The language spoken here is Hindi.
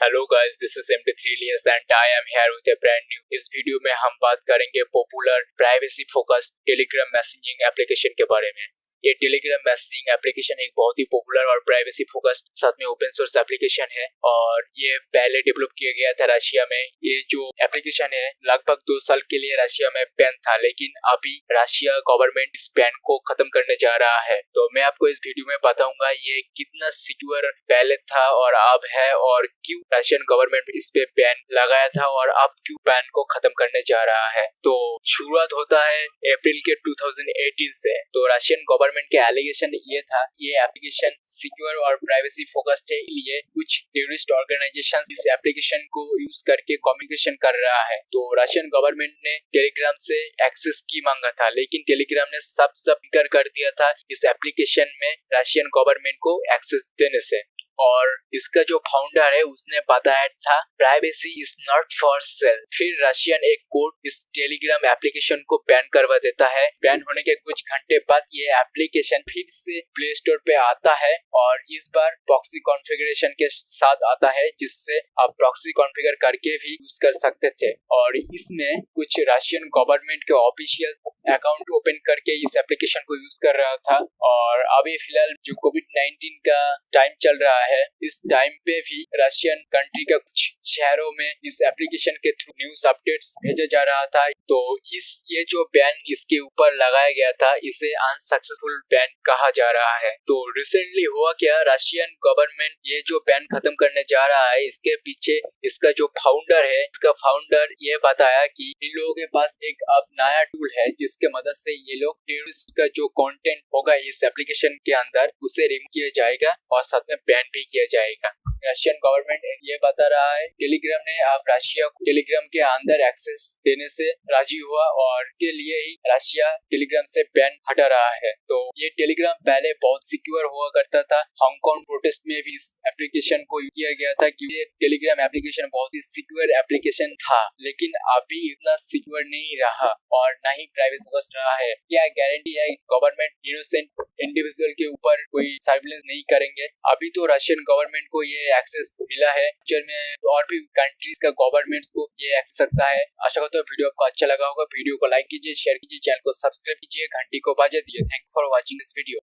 Hello guys, this is MD3 Elias and I am here with a brand new. इस वीडियो में हम बात करेंगे popular privacy focused Telegram messaging application के बारे में। ये टेलीग्राम मैसेजिंग एप्लीकेशन एक बहुत ही पॉपुलर और प्राइवेसी फोकस्ड साथ में ओपन सोर्स एप्लीकेशन है और ये पहले डेवलप किया गया था रशिया में। ये जो एप्लीकेशन है लगभग 2 साल के लिए रशिया में बैन था, लेकिन अभी रशिया गवर्नमेंट इस बैन को खत्म करने जा रहा है। तो मैं आपको इस वीडियो में बताऊंगा ये कितना सिक्योर पहले था और अब है, और क्यों रशियन गवर्नमेंट इस पे बैन लगाया था और अब क्यों बैन को खत्म करने जा रहा है। तो शुरुआत होता है अप्रैल के 2018 से। तो रशियन गवर्नमेंट के एलिगेशन ये था, ये एप्लीकेशन सिक्योर और प्राइवेसी फोकस्ड है, इसलिए कुछ टेररिस्ट ऑर्गेनाइजेशन इस एप्लीकेशन को यूज करके कम्युनिकेशन कर रहा है। तो रशियन गवर्नमेंट ने टेलीग्राम से एक्सेस की मांगा था, लेकिन टेलीग्राम ने सब कर दिया था इस एप्लीकेशन में रशियन गवर्नमेंट को एक्सेस देने से। और इसका जो फाउंडर है उसने बताया था privacy is not for sale. फिर रशियन एक कोर्ट इस टेलीग्राम एप्लीकेशन को बैन करवा देता है। बैन होने के कुछ घंटे बाद ये एप्लीकेशन फिर से प्ले स्टोर पे आता है और इस बार प्रॉक्सी कॉन्फ़िगरेशन के साथ आता है, जिससे आप प्रॉक्सी कॉन्फ़िगर करके भी यूज कर सकते थे। और इसमें कुछ रशियन गवर्नमेंट के ऑफिशियल अकाउंट ओपन करके इस एप्लीकेशन को यूज कर रहा था। और अभी फिलहाल जो कोविड-19 का टाइम चल रहा है, इस टाइम पे भी रशियन कंट्री का कुछ शहरों में इस एप्लीकेशन के थ्रू न्यूज अपडेट्स भेजा जा रहा था। तो ये जो बैन इसके ऊपर लगाया गया था, इसे अनसक्सेसफुल बैन कहा जा रहा है। तो रिसेंटली हुआ क्या, रशियन गवर्नमेंट ये जो बैन खत्म करने जा रहा है, इसके पीछे इसका जो फाउंडर है, इसका फाउंडर ये बताया कि इन लोगों के पास एक अब नया टूल है जिसके मदद से ये लोग टेररिस्ट का जो कंटेंट होगा इस एप्लीकेशन के अंदर उसे रिमूव किया जाएगा और साथ में बैन भी किया जाएगा। रशियन गवर्नमेंट ये बता रहा है टेलीग्राम ने अब रशिया को टेलीग्राम के अंदर एक्सेस देने से राजी हुआ और इसके लिए ही रशिया टेलीग्राम से बैन हटा रहा है। तो ये टेलीग्राम पहले बहुत सिक्योर हुआ करता था। हांगकांग प्रोटेस्ट में भी इस एप्लीकेशन को यूज किया गया था कि ये टेलीग्राम एप्लीकेशन बहुत ही सिक्योर एप्लीकेशन था, लेकिन अभी इतना सिक्योर नहीं रहा और ना ही प्राइवेसी फोकस्ड रहा है। क्या गारंटी है गवर्नमेंट इनोसेंट इंडिविजुअल के ऊपर कोई सर्विलेंस नहीं करेंगे? अभी तो रशियन गवर्नमेंट को ये एक्सेस मिला है, फ्यूचर में और भी कंट्रीज का गवर्नमेंट्स को ये एक्सेस सकता है। आशा करता हूँ वीडियो आपको अच्छा लगा होगा। वीडियो को लाइक कीजिए, शेयर कीजिए, चैनल को सब्सक्राइब कीजिए, घंटी को बजा दिए। Thank for watching this video.